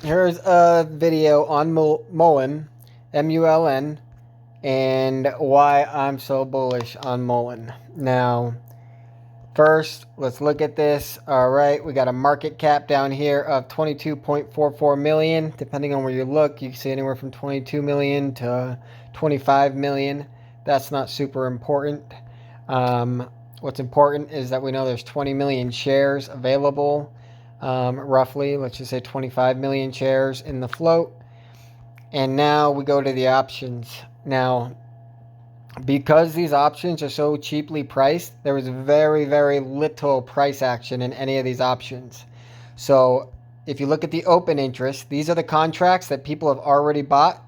Here's a video on MULN, MULN, and why I'm so bullish on MULN. Now, first, let's look at this. All right, we got a market cap down here of 22.44 million. Depending on where you look, you can see anywhere from 22 million to 25 million. That's not super important. What's important is that we know there's 20 million shares available. Roughly, let's just say 25 million shares in the float. And now we go to the options. Now, because these options are so cheaply priced, there was very, very little price action in any of these options. So if you look at the open interest, these are the contracts that people have already bought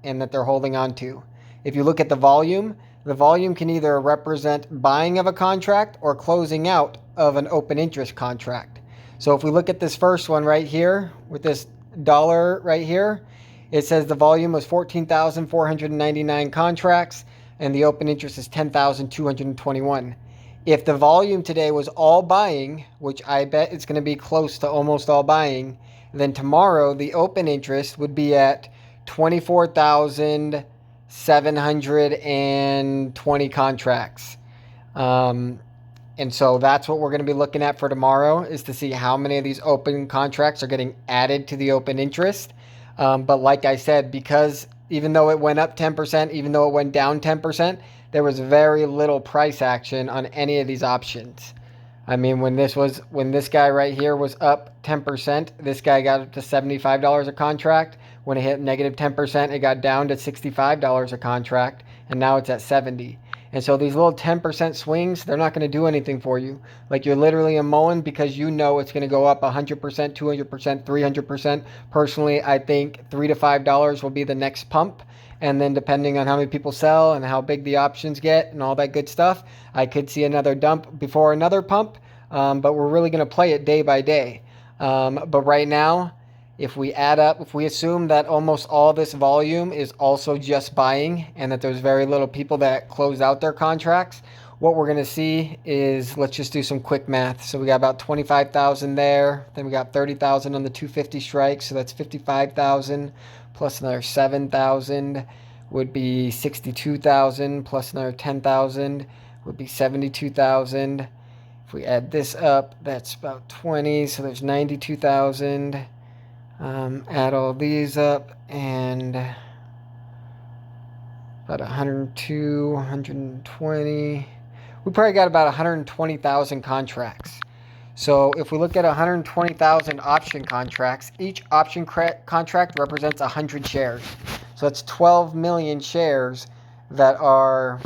and that they're holding on to. If you look at the volume can either represent buying of a contract or closing out of an open interest contract. So if we look at this first one right here with this dollar right here, it says the volume was 14,499 contracts and the open interest is 10,221. If the volume today was all buying, which I bet it's going to be close to almost all buying, then tomorrow the open interest would be at 24,720 contracts. And so that's what we're going to be looking at for tomorrow, is to see how many of these open contracts are getting added to the open interest. But like I said, because even though it went up 10%, even though it went down 10%, there was very little price action on any of these options. I mean, when this guy right here was up 10%, this guy got up to $75 a contract. When it hit negative 10%, it got down to $65 a contract, and now it's at 70. And so these little 10% swings, they're not going to do anything for you. Like, you're literally a mulling because you know it's going to go up 100%, 200%, 300%. Personally, I think $3 to $5 will be the next pump. And then depending on how many people sell and how big the options get and all that good stuff, I could see another dump before another pump. But we're really going to play it day by day. But right now, if we assume that almost all this volume is also just buying and that there's very little people that close out their contracts, what we're going to see is, let's just do some quick math. So we got about 25,000 there. Then we got 30,000 on the 250 strike. So that's 55,000 plus another 7,000 would be 62,000 plus another 10,000 would be 72,000. If we add this up, that's about 20. So there's 92,000. Add all these up, and about 102, 120. We probably got about 120,000 contracts. So if we look at 120,000 option contracts, each option contract represents 100 shares. So that's 12 million shares that are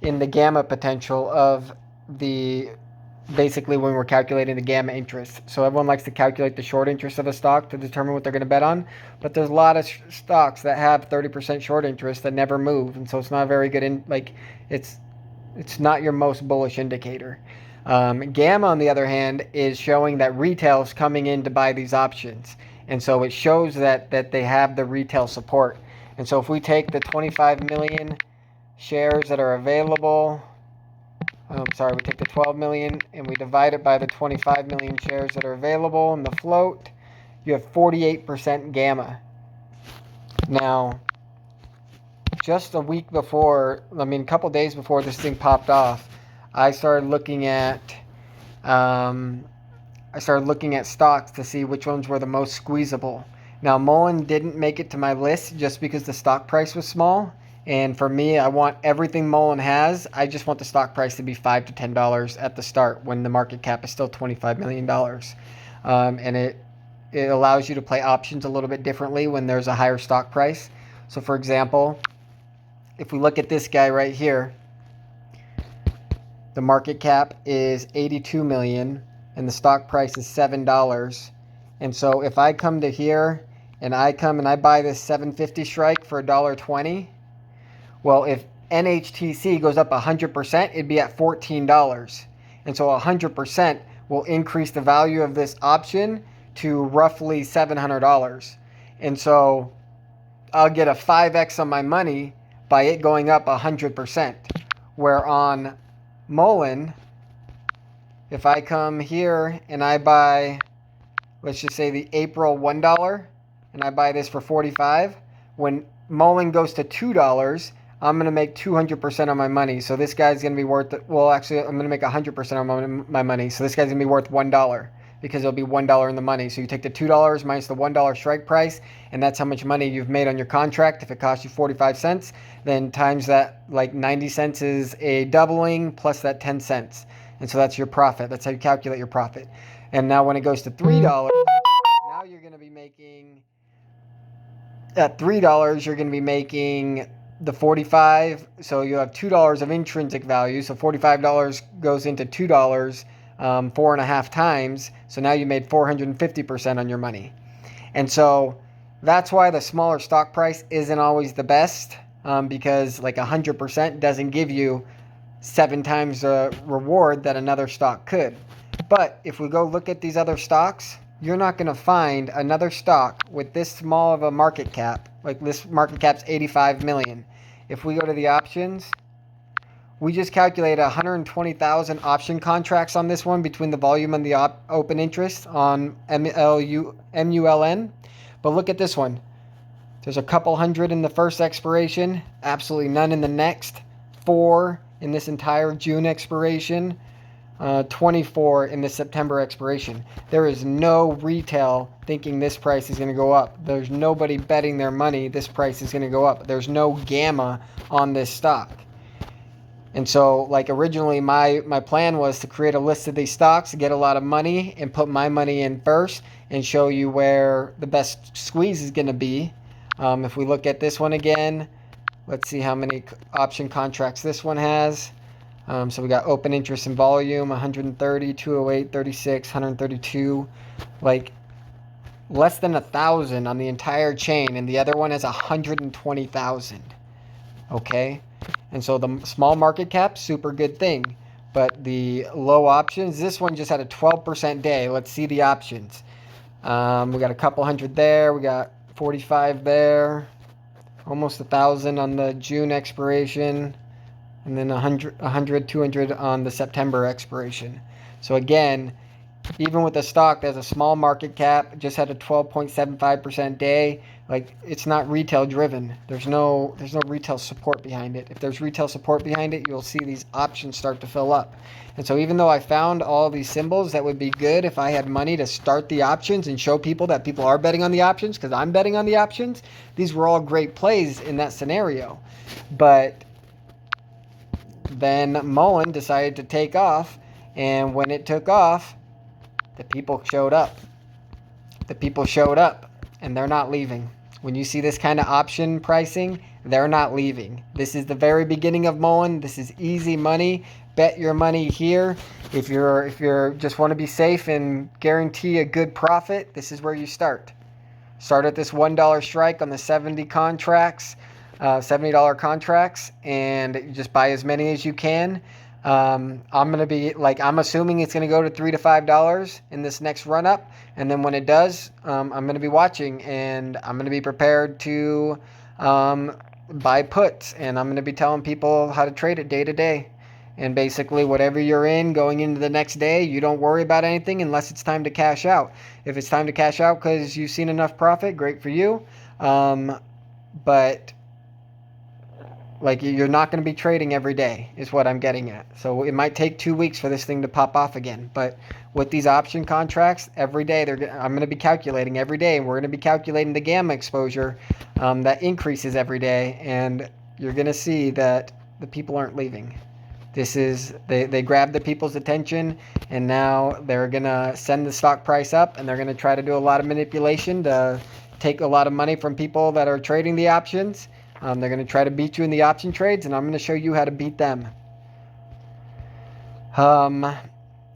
in the gamma potential of the, basically when we're calculating the gamma interest. So everyone likes to calculate the short interest of a stock to determine what they're going to bet on. But there's a lot of stocks that have 30% short interest that never move. And so it's not very good. It's not your most bullish indicator. Gamma, on the other hand, is showing that retail is coming in to buy these options. And so it shows that they have the retail support. And so if we take the 25 million shares that are available, we take the 12 million and we divide it by the 25 million shares that are available in the float, you have 48% gamma. Now, just a couple days before this thing popped off, I started looking at stocks to see which ones were the most squeezable. Now, MULN didn't make it to my list just because the stock price was small. And for me, I want everything MULN has. I just want the stock price to be $5 to $10 at the start when the market cap is still $25 million. And it allows you to play options a little bit differently when there's a higher stock price. So for example, if we look at this guy right here, the market cap is 82 million and the stock price is $7. And so if I come to here and I buy this 750 strike for $1.20, well, if NHTC goes up 100%, it'd be at $14. And so 100% will increase the value of this option to roughly $700. And so I'll get a 5x on my money by it going up 100%. Where on MULN, if I come here and I buy let's just say the April $1, and I buy this for 45, when MULN goes to $2, I'm going to make 200% on my money. So this guy's going to be worth, well, actually, I'm going to make 100% on my money. So this guy's going to be worth $1 because it'll be $1 in the money. So you take the $2 minus the $1 strike price, and that's how much money you've made on your contract. If it costs you 45 cents, then times that, like 90 cents is a doubling plus that 10 cents. And so that's your profit. That's how you calculate your profit. And now when it goes to $3, now you're going to be making, at $3, you're going to be making the 45. So you have $2 of intrinsic value. So $45 goes into $2, 4.5 times. So now you made 450% on your money. And so that's why the smaller stock price isn't always the best, because like 100% doesn't give you 7 times the reward that another stock could. But if we go look at these other stocks, you're not going to find another stock with this small of a market cap. Like this market cap's 85 million. If we go to the options, we just calculated 120,000 option contracts on this one between the volume and the open interest on MULN. But look at this one. There's a couple hundred in the first expiration, absolutely none in the next, 4 in this entire June expiration, 24 in the September expiration. There is no retail thinking this price is going to go up. There's nobody betting their money this price is going to go up. There's no gamma on this stock. And so, like, originally my plan was to create a list of these stocks, get a lot of money, and put my money in first and show you where the best squeeze is going to be. If we look at this one again, let's see how many option contracts this one has. So we got open interest and volume, 130, 208, 36, 132, like less than 1,000 on the entire chain, and the other one has 120,000. Okay, and so the small market cap, super good thing, but the low options, this one just had a 12% day. Let's see the options. We got a couple hundred there. We got 45 there, almost 1,000 on the June expiration, and then 100, 200 on the September expiration. So again, even with the stock that's a small market cap, just had a 12.75% day. Like, it's not retail driven. There's no retail support behind it. If there's retail support behind it, you'll see these options start to fill up. And so even though I found all these symbols that would be good if I had money to start the options and show people that people are betting on the options, because I'm betting on the options, these were all great plays in that scenario. But then MULN decided to take off, and when it took off, the people showed up. The people showed up, and they're not leaving. When you see this kind of option pricing, they're not leaving. This is the very beginning of MULN. This is easy money. Bet your money here. If you're just want to be safe and guarantee a good profit, this is where you start. Start at this $1 strike on the 70 contracts, $70 contracts, and you just buy as many as you can. I'm assuming it's going to go to $3 to $5 in this next run up, and then when it does, I'm going to be watching, and I'm going to be prepared to buy puts, and I'm going to be telling people how to trade it day to day. And basically, whatever you're in going into the next day, you don't worry about anything unless it's time to cash out. If it's time to cash out because you've seen enough profit, great for you. But like, you're not going to be trading every day is what I'm getting at. So it might take 2 weeks for this thing to pop off again. But with these option contracts, every day I'm going to be calculating every day, and we're going to be calculating the gamma exposure that increases every day. And you're going to see that the people aren't leaving. This is, they grabbed the people's attention, and now they're going to send the stock price up, and they're going to try to do a lot of manipulation to take a lot of money from people that are trading the options. They're going to try to beat you in the option trades, and I'm going to show you how to beat them.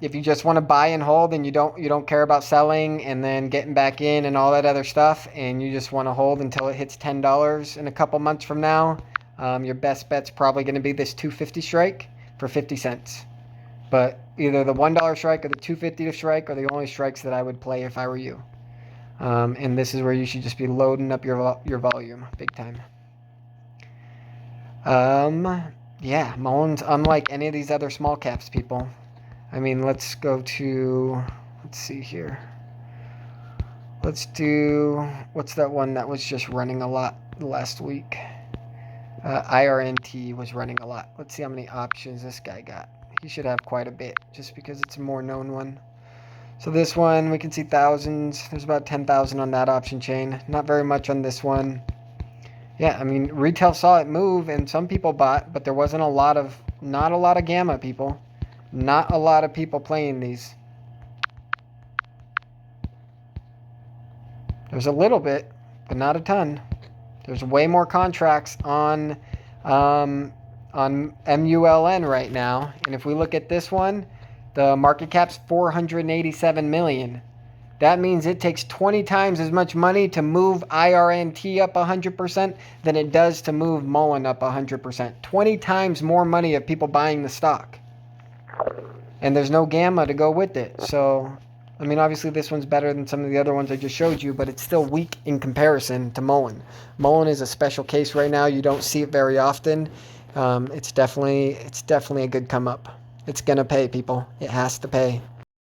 If you just want to buy and hold, and you don't care about selling and then getting back in and all that other stuff, and you just want to hold until it hits $10 in a couple months from now, your best bet's probably going to be this 250 strike for 50 cents. But either the $1 strike or the 250 strike are the only strikes that I would play if I were you. And this is where you should just be loading up your volume big time. Yeah, MULN's unlike any of these other small caps, people. I mean, let's see here. Let's do, what's that one that was just running a lot last week? IRNT was running a lot. Let's see how many options this guy got. He should have quite a bit just because it's a more known one. So this one, we can see thousands. There's about 10,000 on that option chain. Not very much on this one. Yeah, I mean, retail saw it move and some people bought, but there wasn't not a lot of gamma people. Not a lot of people playing these. There's a little bit, but not a ton. There's way more contracts on MULN right now. And if we look at this one, the market cap's 487 million. That means it takes 20 times as much money to move IRNT up 100% than it does to move MULN up 100%. 20 times more money of people buying the stock. And there's no gamma to go with it. So, I mean, obviously this one's better than some of the other ones I just showed you, but it's still weak in comparison to MULN. MULN is a special case right now. You don't see it very often. It's definitely a good come up. It's going to pay, people. It has to pay.